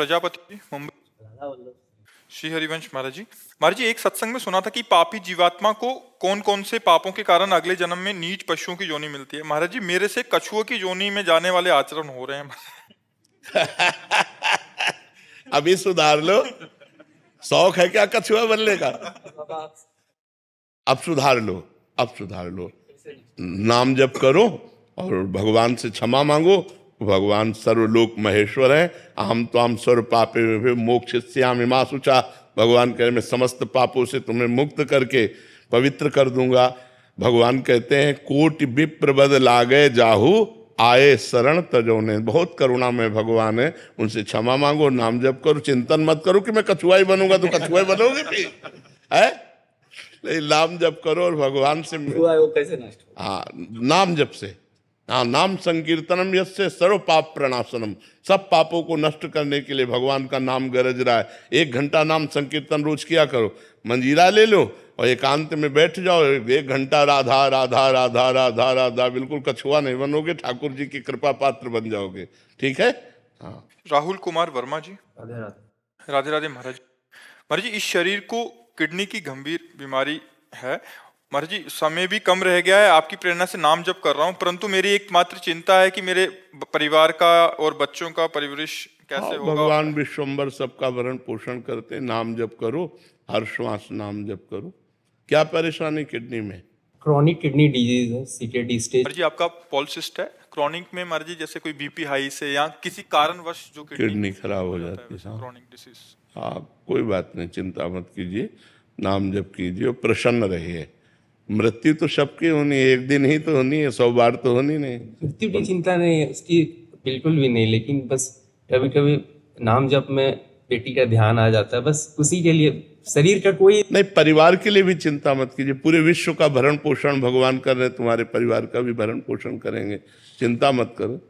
प्रजापति जी, मुंबई। श्री हरिवंश महाराज जी। महाराज जी, एक सत्संग में सुना था कि पापी जीवात्मा को कौन कौन से पापों के कारण अगले जन्म में नीच पशुओं की योनि मिलती है। महाराज जी, मेरे से कछुओं की योनि में जाने वाले आचरण हो रहे हैं। अभी सुधार लो। शौक है क्या कछुआ बनने का? अब सुधार लो, अब सुधार लो। नाम जप करो और भगवान से क्षमा मांगो। भगवान सर्वलोक महेश्वर है। अहम त्वाम सर्व पापे मोक्षयिष्यामि मा शुचा। भगवान कह रहे मैं समस्त पापों से तुम्हें मुक्त करके पवित्र कर दूंगा। भगवान कहते हैं कोटि विप्र बद लागे जाहू आए शरण तजोने। बहुत करुणा में भगवान है, उनसे क्षमा मांगो, नाम जप करो, चिंतन मत करो कि मैं कछुआ ही बनूंगा तो कछुआ ही बनोगे भी है। नाम जप करो और भगवान से वो कैसे नष्ट? हाँ, नाम जप से। हाँ, नाम संकीर्तनम यस्य सर्व पाप प्रणाशनम। सब पापों को नष्ट करने के लिए भगवान का नाम गरज रहा है। 1 घंटा नाम संकीर्तन रोज किया करो। मंजीरा ले लो और एकांत में बैठ जाओ, 1 घंटा राधा राधा राधा राधा राधा। बिल्कुल कछुआ नहीं बनोगे, ठाकुर जी की कृपा पात्र बन जाओगे। ठीक है। हाँ। राहुल कुमार वर्मा जी। राधे राधे। राधे राधे महाराज। महाराज जी, इस शरीर को किडनी की गंभीर बीमारी है। महाराज जी, समय भी कम रह गया है, आपकी प्रेरणा से नाम जप कर रहा हूँ, परंतु मेरी एकमात्र चिंता है कि मेरे परिवार का और बच्चों का परवरिश कैसे होगा। भगवान विश्वम्बर सबका भरण पोषण करते। नाम जप करो, हर श्वास नाम जप करो। क्या परेशानी किडनी में? क्रॉनिक किडनी डिजीज है, सीकेडी स्टेज। महाराज जी, आपका पॉलिसिस्ट है। क्रॉनिक में महाराज जी जैसे कोई बीपी हाई से या किसी कारणवश जो किडनी खराब हो जाती है। Chronic disease. हाँ, कोई बात नहीं, चिंता मत कीजिए, नाम जप कीजिए और प्रसन्न रहिए। मृत्यु तो सबकी होनी है, एक दिन ही तो होनी है, 100 बार तो होनी नहीं। मृत्यु की चिंता नहीं है उसकी, बिल्कुल भी नहीं। लेकिन बस कभी कभी नाम जप में बेटी का ध्यान आ जाता है, बस उसी के लिए। शरीर का कोई नहीं, परिवार के लिए भी चिंता मत कीजिए। पूरे विश्व का भरण पोषण भगवान कर रहे, तुम्हारे परिवार का भी भरण पोषण करेंगे। चिंता मत करो,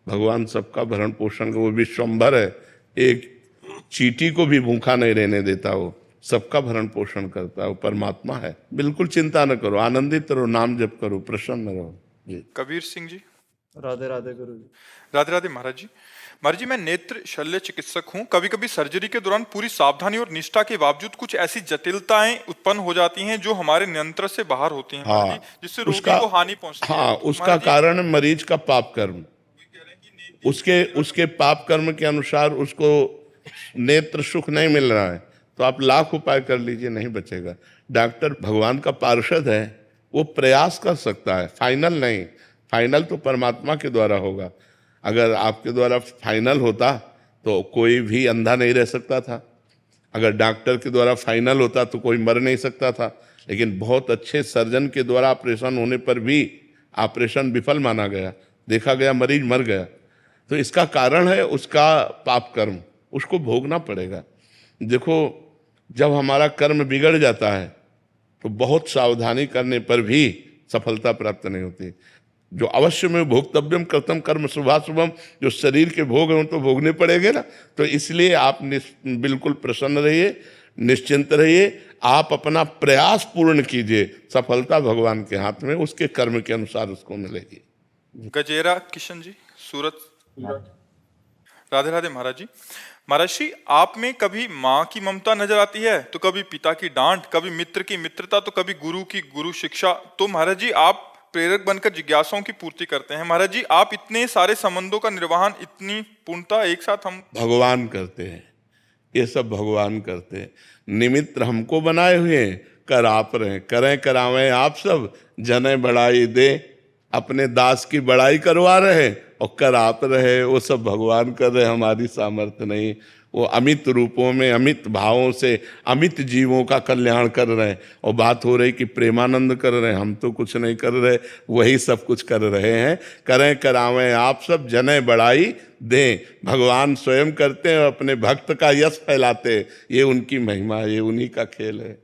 भगवान सबका भरण पोषण, वो विश्वम्भर है। एक चींटी को भी भूखा नहीं रहने देता, वो सबका भरण पोषण करता है, वो परमात्मा है। बिल्कुल चिंता न करो, आनंदित रहो, नाम जप करो, प्रसन्न रहो जी। कबीर सिंह जी। राधे राधे गुरु जी। राधे राधे महाराज जी। महाराज जी, मैं नेत्र शल्य चिकित्सक हूँ। कभी कभी सर्जरी के दौरान पूरी सावधानी और निष्ठा के बावजूद कुछ ऐसी जटिलताएं उत्पन्न हो जाती हैं जो हमारे नियंत्रण से बाहर होती हैं। हाँ, महाराज जी, जिससे रोगी को हानि पहुंचती है। हाँ, उसका कारण मरीज का पाप कर्म। उसके पाप कर्म के अनुसार उसको नेत्र सुख नहीं मिल रहा है, तो आप लाख उपाय कर लीजिए, नहीं बचेगा। डॉक्टर भगवान का पार्षद है, वो प्रयास कर सकता है, फाइनल नहीं। फाइनल तो परमात्मा के द्वारा होगा। अगर आपके द्वारा फाइनल होता तो कोई भी अंधा नहीं रह सकता था। अगर डॉक्टर के द्वारा फाइनल होता तो कोई मर नहीं सकता था। लेकिन बहुत अच्छे सर्जन के द्वारा ऑपरेशन होने पर भी ऑपरेशन विफल माना गया, देखा गया मरीज मर गया। तो इसका कारण है उसका पाप कर्म, उसको भोगना पड़ेगा। देखो, जब हमारा कर्म बिगड़ जाता है तो बहुत सावधानी करने पर भी सफलता प्राप्त नहीं होती। जो अवश्य में भोक्तव्यम कर्तव्यम कर्म शुभाशुभम, जो शरीर के भोग हैं तो भोगने पड़ेंगे ना। तो इसलिए आप बिल्कुल प्रसन्न रहिए, निश्चिंत रहिए। आप अपना प्रयास पूर्ण कीजिए, सफलता भगवान के हाथ में, उसके कर्म के अनुसार उसको मिलेगी। गजेरा किशन जी, सूरत। राधे राधे महाराज जी। महाराज जी, आप में कभी माँ की ममता नजर आती है तो कभी पिता की डांट, कभी मित्र की मित्रता, तो कभी गुरु की गुरु शिक्षा। तो महाराज जी, आप प्रेरक बनकर जिज्ञासाओं की पूर्ति करते हैं। महाराज जी, आप इतने सारे संबंधों का निर्वहन इतनी पूर्णता एक साथ हम भगवान करते हैं, ये सब भगवान करते हैं। निमित्त हमको बनाए हुए हैं, कर आप रहे, करें करावें आप सब, जने बढ़ाई दे, अपने दास की बड़ाई करवा रहे और कर आप रहे, वो सब भगवान कर रहे, हमारी सामर्थ्य नहीं। वो अमित रूपों में अमित भावों से अमित जीवों का कल्याण कर रहे हैं। और बात हो रही कि प्रेमानंद कर रहे हैं, हम तो कुछ नहीं कर रहे, वही सब कुछ कर रहे हैं। करें करावें आप सब, जने बढ़ाई दें, भगवान स्वयं करते हैं, अपने भक्त का यश फैलाते हैं। ये उनकी महिमा, ये उन्हीं का खेल है।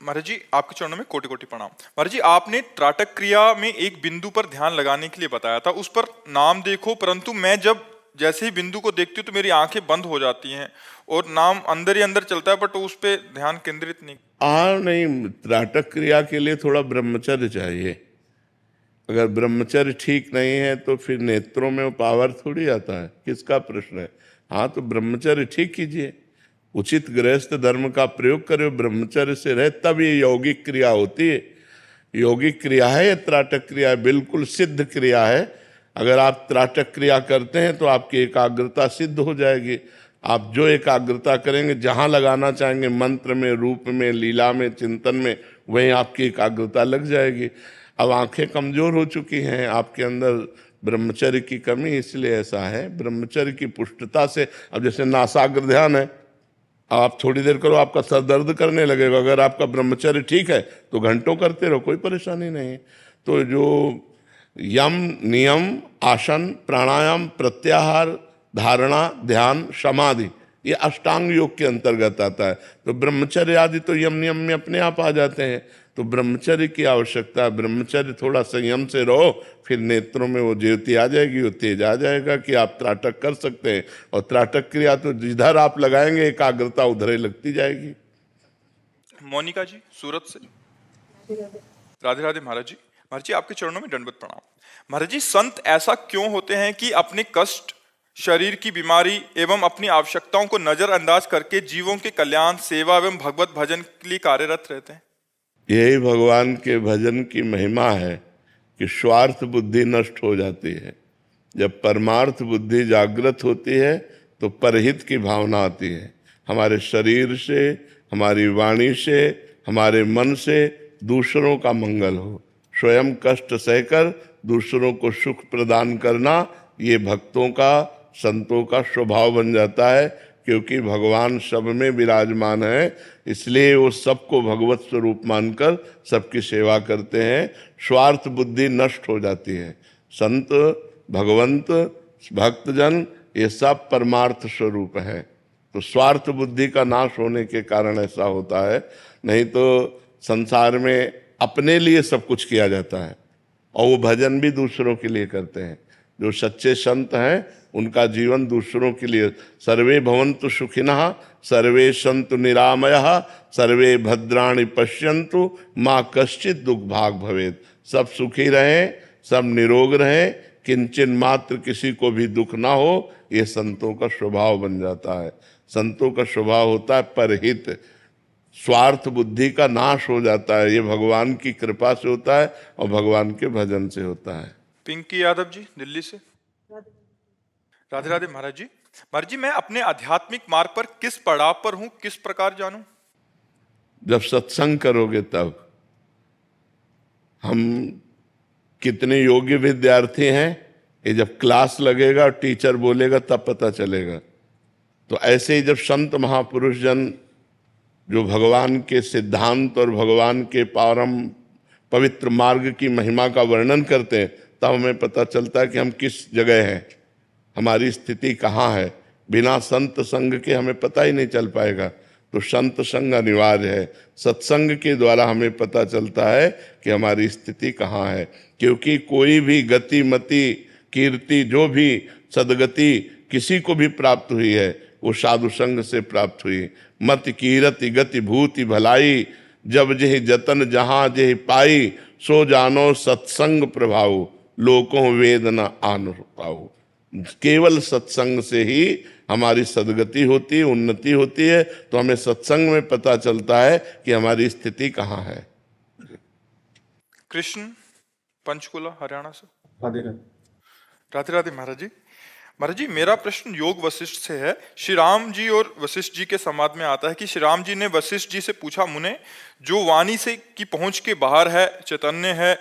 महाराज जी, आपके चरणों में कोटि कोटि प्रणाम। महाराज जी, आपने त्राटक क्रिया में एक बिंदु पर ध्यान लगाने के लिए बताया था, उस पर नाम देखो, परंतु मैं जब जैसे ही बिंदु को देखती हूँ तो मेरी आंखें बंद हो जाती हैं और नाम अंदर ही अंदर चलता है, बट उस पर ध्यान केंद्रित नहीं। नहीं, त्राटक क्रिया के लिए थोड़ा ब्रह्मचर्य चाहिए। अगर ब्रह्मचर्य ठीक नहीं है तो फिर नेत्रों में वो पावर थोड़ी आता है। किसका प्रश्न है? हाँ तो ब्रह्मचर्य ठीक कीजिए, उचित गृहस्थ धर्म का प्रयोग करो, ब्रह्मचर्य से रहे, तब ये यौगिक क्रिया होती है। यौगिक क्रिया है या त्राटक क्रिया है, बिल्कुल सिद्ध क्रिया है। अगर आप त्राटक क्रिया करते हैं तो आपकी एकाग्रता सिद्ध हो जाएगी। आप जो एकाग्रता करेंगे, जहाँ लगाना चाहेंगे, मंत्र में, रूप में, लीला में, चिंतन में, वहीं आपकी एकाग्रता लग जाएगी। अब आंखें कमजोर हो चुकी हैं, आपके अंदर ब्रह्मचर्य की कमी, इसलिए ऐसा है। ब्रह्मचर्य की पुष्टता से, अब जैसे नासाग्र ध्यान है, आप थोड़ी देर करो, आपका सर दर्द करने लगेगा। अगर आपका ब्रह्मचर्य ठीक है तो घंटों करते रहो, कोई परेशानी नहीं। तो जो यम, नियम, आसन, प्राणायाम, प्रत्याहार, धारणा, ध्यान, समाधि, ये अष्टांग योग के अंतर्गत आता है। तो ब्रह्मचर्य आदि तो यम नियम में अपने आप आ जाते हैं। तो ब्रह्मचर्य की आवश्यकता है। ब्रह्मचर्य थोड़ा संयम से रहो, फिर नेत्रों में वो ज्योति आ जाएगी, वो तेज आ जाएगा कि आप त्राटक कर सकते हैं। और त्राटक क्रिया तो जिधर आप लगाएंगे एकाग्रता उधर ही लगती जाएगी। मोनिका जी सूरत से। राधे राधे महाराज जी। महाराज जी आपके चरणों में दंडवत प्रणाम। महाराज जी, संत ऐसा क्यों होते हैं कि अपने कष्ट, शरीर की बीमारी एवं अपनी आवश्यकताओं को नजरअंदाज करके जीवों के कल्याण, सेवा एवं भगवत भजन के लिए कार्यरत रहते हैं? यही भगवान के भजन की महिमा है कि स्वार्थ बुद्धि नष्ट हो जाती है। जब परमार्थ बुद्धि जागृत होती है तो परहित की भावना आती है। हमारे शरीर से, हमारी वाणी से, हमारे मन से दूसरों का मंगल हो, स्वयं कष्ट सहकर दूसरों को सुख प्रदान करना, ये भक्तों का, संतों का स्वभाव बन जाता है। क्योंकि भगवान सब में विराजमान है, इसलिए वो सबको भगवत स्वरूप मानकर सबकी सेवा करते हैं। स्वार्थ बुद्धि नष्ट हो जाती है। संत, भगवंत, भक्तजन, ये सब परमार्थ स्वरूप है। तो स्वार्थ बुद्धि का नाश होने के कारण ऐसा होता है। नहीं तो संसार में अपने लिए सब कुछ किया जाता है, और वो भजन भी दूसरों के लिए करते हैं। जो सच्चे संत हैं उनका जीवन दूसरों के लिए। सर्वे भवन्तु सुखिनः, सर्वे सन्तु निरामयः, सर्वे भद्राणि पश्यन्तु, माँ कश्चित् दुर्भाग भवेत्। सब सुखी रहें, सब निरोग रहें, किंचन मात्र किसी को भी दुख ना हो, ये संतों का स्वभाव बन जाता है। संतों का स्वभाव होता है परहित। स्वार्थ बुद्धि का नाश हो जाता है। ये भगवान की कृपा से होता है और भगवान के भजन से होता है। पिंकी यादव जी दिल्ली से। राधे राधे महाराज जी। महाराज जी, मैं अपने आध्यात्मिक मार्ग पर किस पड़ाव पर हूं, किस प्रकार जानूं? जब सत्संग करोगे तब। हम कितने योग्य विद्यार्थी हैं, ये जब क्लास लगेगा और टीचर बोलेगा तब पता चलेगा। तो ऐसे ही जब संत महापुरुष जन जो भगवान के सिद्धांत और भगवान के परम पवित्र मार्ग की महिमा का वर्णन करते हैं, तब हमें पता चलता है कि हम किस जगह हैं, हमारी स्थिति कहाँ है। बिना संत संग के हमें पता ही नहीं चल पाएगा। तो संत संग अनिवार्य है। सत्संग के द्वारा हमें पता चलता है कि हमारी स्थिति कहाँ है। क्योंकि कोई भी गति, मति, कीर्ति, जो भी सदगति किसी को भी प्राप्त हुई है, वो साधु संग से प्राप्त हुई। मत कीरति गति भूति भलाई, जब जेहि जतन जहाँ जेहि पाई, सो जानो सत्संग प्रभाव, लोकों वेद न आन पाओ। केवल सत्संग से ही हमारी सदगति होती है, उन्नति होती है। तो हमें सत्संग में पता चलता है कि हमारी स्थिति कहाँ है। कृष्ण पंचकुला हरियाणा से। राधे राधे। राधे राधे महाराज जी। महाराज जी, मेरा प्रश्न योग वशिष्ठ से है। श्री राम जी और वशिष्ठ जी के संवाद में आता है कि श्री राम जी ने वशिष्ठ जी से पूछा, मुने, जो वाणी से की पहुंच के बाहर है, चैतन्य है,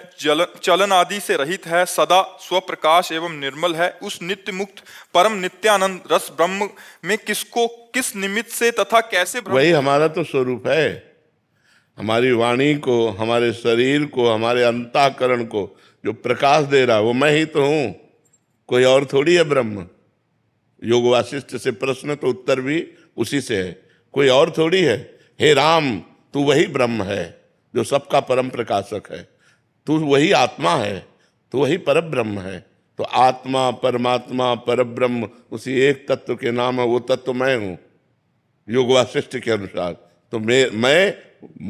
चलन आदि से रहित है, सदा स्वप्रकाश एवं निर्मल है, उस नित्य मुक्त परम नित्यानंद रस ब्रह्म में किसको, किस निमित्त से तथा कैसे वही हमारा तो स्वरूप है। हमारी वाणी को, हमारे शरीर को, हमारे अंतःकरण को जो प्रकाश दे रहा है वो मैं ही तो हूँ, कोई और थोड़ी है ब्रह्म। योग वासिष्ठ से प्रश्न तो उत्तर भी उसी से है, कोई और थोड़ी है। हे राम, तू वही ब्रह्म है जो सबका परम प्रकाशक है। तू वही आत्मा है, तू वही परब्रह्म है। तो आत्मा, परमात्मा, परब्रह्म उसी एक तत्व के नाम है। वो तत्व मैं हूँ योग वासिष्ठ के अनुसार। तो मैं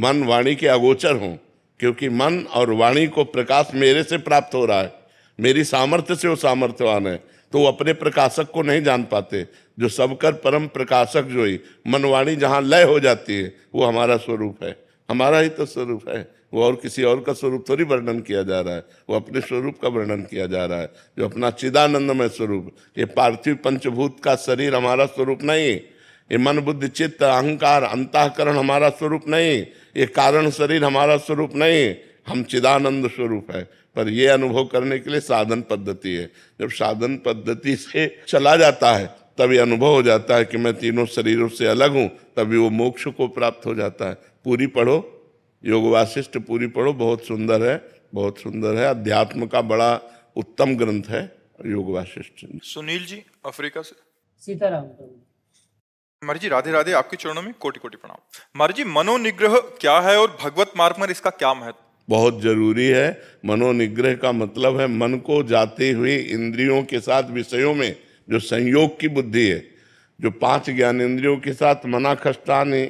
मन वाणी के अगोचर हूँ, क्योंकि मन और वाणी को प्रकाश मेरे से प्राप्त हो रहा है। मेरी सामर्थ्य से वो सामर्थ्यवान है। तो वो अपने प्रकाशक को नहीं जान पाते। जो सबकर परम प्रकाशक जो ही मनवाणी जहाँ लय हो जाती है वो हमारा स्वरूप है, हमारा ही तो स्वरूप है। वो और किसी और का स्वरूप थोड़ी वर्णन किया जा रहा है, वो अपने स्वरूप का वर्णन किया जा रहा है, जो अपना चिदानंदमय स्वरूप। ये पार्थिव पंचभूत का शरीर हमारा स्वरूप नहीं, ये मन बुद्धि चित्त अहंकार अंतःकरण हमारा स्वरूप नहीं, ये कारण शरीर हमारा स्वरूप नहीं, हम चिदानंद स्वरूप है। पर ये अनुभव करने के लिए साधन पद्धति है। जब साधन पद्धति से चला जाता है तब ये अनुभव हो जाता है कि मैं तीनों शरीरों से अलग हूँ, तभी वो मोक्ष को प्राप्त हो जाता है। पूरी पढ़ो, योग वासिष्ठ पूरी पढ़ो, बहुत सुंदर है, बहुत सुंदर है। अध्यात्म का बड़ा उत्तम ग्रंथ है योग वासिष्ठ। सुनील जी अफ्रीका से। सीताराम। महाराज जी राधे राधे, आपके चरणों में कोटि कोटि प्रणाम। महाराज जी मनोनिग्रह क्या है और भगवत मार्ग में इसका क्या महत्व? बहुत जरूरी है। मनोनिग्रह का मतलब है मन को जाते हुए इंद्रियों के साथ विषयों में जो संयोग की बुद्धि है, जो 5 ज्ञानेंद्रियों के साथ मनाखष्टानि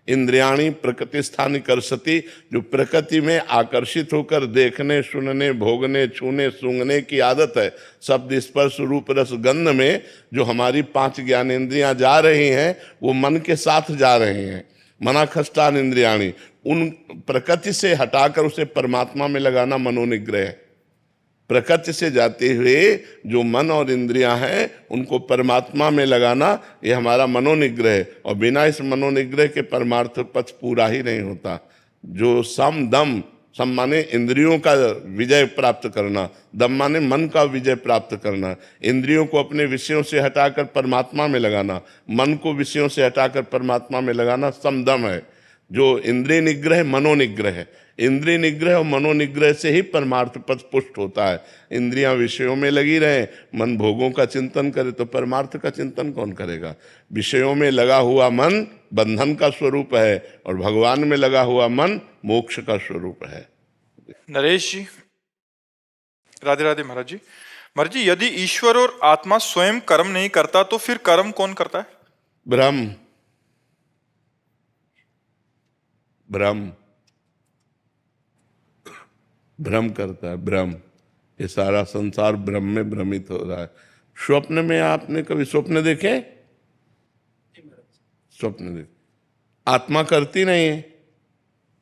इंद्रियाणी प्रकृति स्थानी करसती, जो प्रकृति में आकर्षित होकर देखने सुनने भोगने छूने सूंघने की आदत है, शब्द स्पर्श रूप रस गंध में जो हमारी 5 ज्ञानेंद्रियां जा रही हैं वो मन के साथ जा रहे हैं। मनाखष्टान इंद्रियाणी, उन प्रकृति से हटाकर उसे परमात्मा में लगाना मनोनिग्रह है। प्रकृति से जाते हुए जो मन और इंद्रियां हैं उनको परमात्मा में लगाना, ये हमारा मनोनिग्रह है। और बिना इस मनोनिग्रह के परमार्थ पथ पूरा ही नहीं होता। जो सम दम, सम माने इंद्रियों का विजय प्राप्त करना, दम माने मन का विजय प्राप्त करना, इंद्रियों को अपने विषयों से हटाकर परमात्मा में लगाना, मन को विषयों से हटाकर परमात्मा में लगाना समदम है। जो इंद्रिय निग्रह मनोनिग्रह है, इंद्रिय निग्रह और मनोनिग्रह से ही परमार्थ पथ पुष्ट होता है। इंद्रियां विषयों में लगी रहे, मन भोगों का चिंतन करे तो परमार्थ का चिंतन कौन करेगा? विषयों में लगा हुआ मन बंधन का स्वरूप है और भगवान में लगा हुआ मन मोक्ष का स्वरूप है। नरेश जी राधे राधे। महाराज जी यदि ईश्वर और आत्मा स्वयं कर्म नहीं करता तो फिर कर्म कौन करता है? ब्रह्म, ब्रह्म भ्रम करता है। ब्रह्म, ये सारा संसार ब्रह्म में भ्रमित हो रहा है। स्वप्न में आपने कभी स्वप्न देखे? स्वप्न देखे, आत्मा करती नहीं है।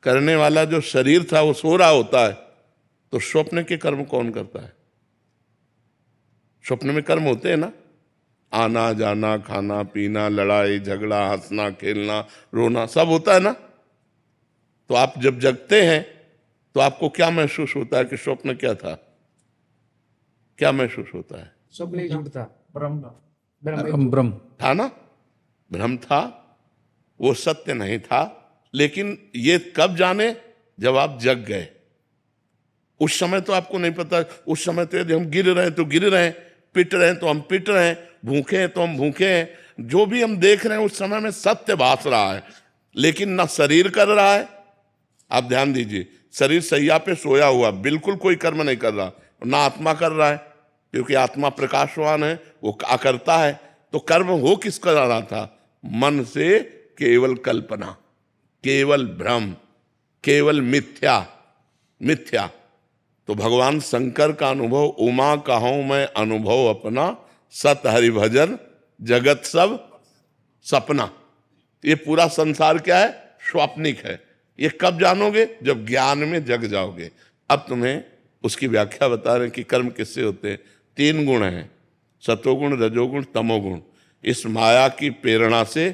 करने वाला जो शरीर था वो सो रहा होता है, तो स्वप्न के कर्म कौन करता है? स्वप्न में कर्म होते हैं ना, आना जाना खाना पीना लड़ाई झगड़ा हंसना खेलना रोना सब होता है ना। तो आप जब जगते हैं तो आपको क्या महसूस होता है कि स्वप्न क्या था? क्या महसूस होता है? स्वप्न झूठ था, ब्रह्म था ना, भ्रम था, वो सत्य नहीं था। लेकिन ये कब जाने? जब आप जग गए। उस समय तो आपको नहीं पता। उस समय तो यदि हम गिर रहे हैं तो गिर रहे हैं, पिट रहे हैं तो हम पिट रहे हैं, भूखे हैं तो हम भूखे हैं। जो भी हम देख रहे हैं उस समय में सत्य भास रहा है, लेकिन ना शरीर कर रहा है। आप ध्यान दीजिए, शरीर सैया पे सोया हुआ बिल्कुल कोई कर्म नहीं कर रहा, ना आत्मा कर रहा है, क्योंकि आत्मा प्रकाशवान है, वो करता है। तो कर्म हो किसका रहा था? मन से केवल कल्पना, केवल भ्रम, केवल मिथ्या, मिथ्या। तो भगवान शंकर का अनुभव, उमा कहूं मैं अनुभव अपना, सत हरि भजन जगत सब सपना। ये पूरा संसार क्या है? स्वाप्निक है। ये कब जानोगे? जब ज्ञान में जग जाओगे। अब तुम्हें उसकी व्याख्या बता रहे हैं कि कर्म किससे होते हैं। 3 गुण हैं, सतोगुण रजोगुण तमोगुण। इस माया की प्रेरणा से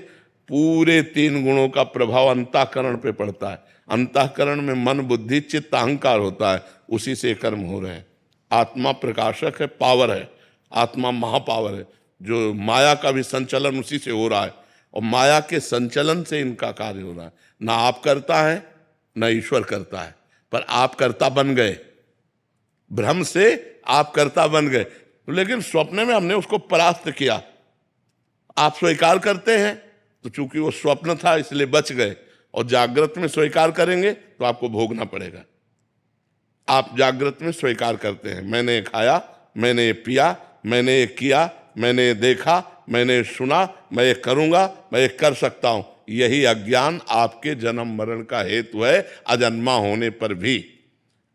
पूरे 3 गुणों का प्रभाव अंतःकरण पे पड़ता है। अंतःकरण में मन बुद्धि चित्त अहंकार होता है, उसी से कर्म हो रहे हैं। आत्मा प्रकाशक है, पावर है, आत्मा महापावर है। जो माया का भी संचलन उसी से हो रहा है, और माया के संचलन से इनका कार्य हो रहा है। ना आप करता है ना ईश्वर करता है, पर आप करता बन गए। भ्रम से आप करता बन गए, लेकिन स्वप्न में हमने उसको परास्त किया। आप स्वीकार करते हैं तो चूंकि वो स्वप्न था इसलिए बच गए, और जागृत में स्वीकार करेंगे तो आपको भोगना पड़ेगा। आप जागृत में स्वीकार करते हैं, मैंने ये खाया, मैंने ये पिया, मैंने ये किया, मैंने ये देखा, मैंने सुना, मैं ये करूंगा, मैं ये कर सकता हूं। यही अज्ञान आपके जन्म मरण का हेतु है, अजन्मा होने पर भी।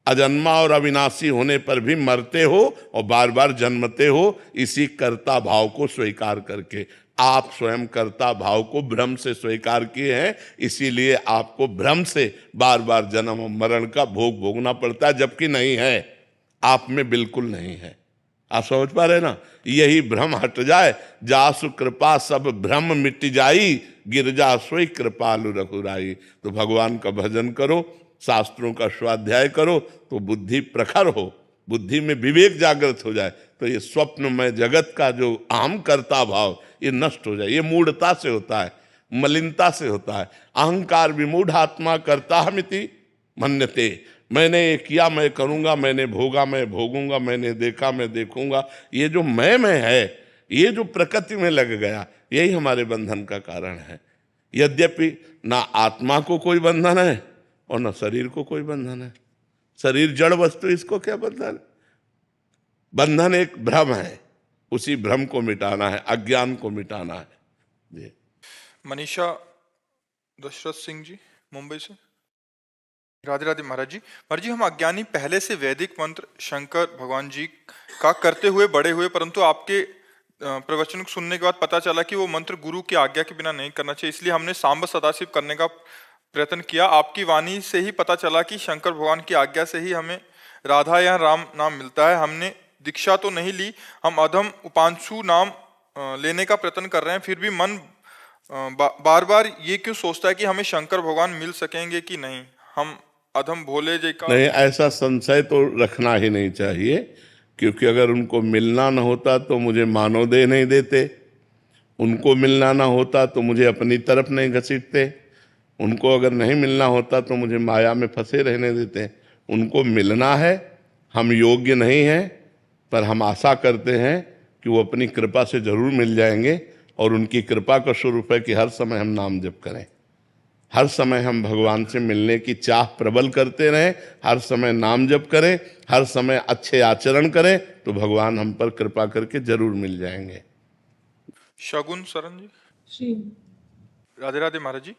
अजन्मा और अविनाशी होने पर भी मरते हो और बार बार जन्मते हो, इसी कर्ता भाव को स्वीकार करके। आप स्वयं कर्ता भाव को भ्रम से स्वीकार किए हैं, इसीलिए आपको भ्रम से बार बार जन्म और मरण का भोग भोगना पड़ता है, जबकि नहीं है, आप में बिल्कुल नहीं है। आप समझ पा रहे ना? यही भ्रम हट जाए, जासु कृपा सब भ्रम मिट जाई, गिरजा सोई कृपालु रघुराई। तो भगवान का भजन करो, शास्त्रों का स्वाध्याय करो, तो बुद्धि प्रखर हो, बुद्धि में विवेक जागृत हो जाए, तो ये स्वप्न में जगत का जो अहम कर्ता भाव ये नष्ट हो जाए। ये मूढ़ता से होता है, मलिनता से होता है। अहंकार विमूढ़ आत्मा कर्ता हमिति मन्यते। मैंने ये किया, मैं करूँगा, मैंने भोगा, मैं भोगूंगा, मैंने देखा, मैं देखूंगा, ये जो मैं है, ये जो प्रकृति में लग गया, यही हमारे बंधन का कारण है। यद्यपि ना आत्मा को कोई बंधन है और ना शरीर को कोई बंधन है। शरीर जड़ वस्तु, इसको क्या बंधन? बंधन एक भ्रम है, उसी भ्रम को मिटाना है, अज्ञान को मिटाना है। जी। मनीषा दशरथ सिंह जी मुंबई से। राधे राधे महाराज जी। महाराज जी, हम अज्ञानी पहले से वैदिक मंत्र शंकर भगवान जी का करते हुए बड़े हुए, परंतु आपके प्रवचन को सुनने के बाद पता चला कि वो मंत्र गुरु की आज्ञा के बिना नहीं करना चाहिए, इसलिए हमने सांब सदाशिव करने का प्रयत्न किया। आपकी वाणी से ही पता चला कि शंकर भगवान की आज्ञा से ही हमें राधा या राम नाम मिलता है। हमने दीक्षा तो नहीं ली, हम अधम उपांशु नाम लेने का प्रयत्न कर रहे हैं, फिर भी मन बार बार ये क्यों सोचता है कि हमें शंकर भगवान मिल सकेंगे कि नहीं, हम अधम भोले जी का। नहीं, ऐसा संशय तो रखना ही नहीं चाहिए, क्योंकि अगर उनको मिलना न होता तो मुझे मानव देह नहीं देते, उनको मिलना ना होता तो मुझे अपनी तरफ नहीं घसीटते, उनको अगर नहीं मिलना होता तो मुझे माया में फंसे रहने देते। उनको मिलना है, हम योग्य नहीं हैं, पर हम आशा करते हैं कि वो अपनी कृपा से जरूर मिल जाएंगे, और उनकी कृपा का स्वरूप है कि हर समय हम नाम जप करें, हर समय हम भगवान से मिलने की चाह प्रबल करते रहें, हर समय नाम जप करें, हर समय अच्छे आचरण करें, तो भगवान हम पर कृपा करके जरूर मिल जाएंगे। शगुन सरन जी। राधे राधे महाराज जी।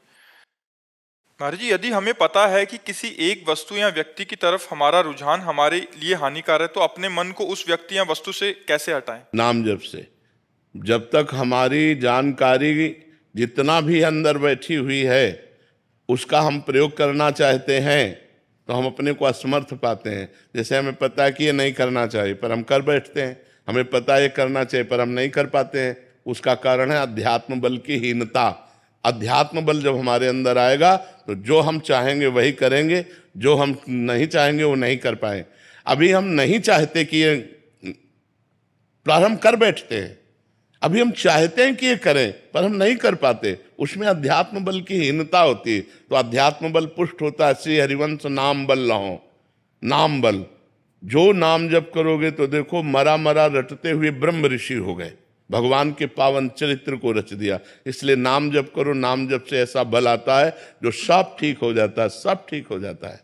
महाराज जी, यदि हमें पता है कि किसी एक वस्तु या व्यक्ति की तरफ हमारा रुझान हमारे लिए हानिकारक है, तो अपने मन को उस व्यक्ति या वस्तु से कैसे हटाएं? नाम जप से। जब तक हमारी जानकारी जितना भी अंदर बैठी हुई है उसका हम प्रयोग करना चाहते हैं, तो हम अपने को असमर्थ पाते हैं। जैसे हमें पता है कि ये नहीं करना चाहिए, पर हम कर बैठते हैं। हमें पता है ये करना चाहिए, पर हम नहीं कर पाते हैं। उसका कारण है अध्यात्म बल की हीनता। अध्यात्म बल जब हमारे अंदर आएगा तो जो हम चाहेंगे वही करेंगे, जो हम नहीं चाहेंगे वो नहीं कर पाए। अभी हम नहीं चाहते कि ये प्रारंभ कर बैठते हैं, अभी हम चाहते हैं कि ये करें पर हम नहीं कर पाते, उसमें अध्यात्म बल की हीनता होती है। तो अध्यात्म बल पुष्ट होता है, श्री हरिवंश नाम बल लहो। नाम बल, जो नाम जप करोगे तो देखो मरा मरा रटते हुए ब्रह्म ऋषि हो गए, भगवान के पावन चरित्र को रच दिया। इसलिए नाम जप करो, नाम जप से ऐसा बल आता है जो सब ठीक हो जाता है, सब ठीक हो जाता है।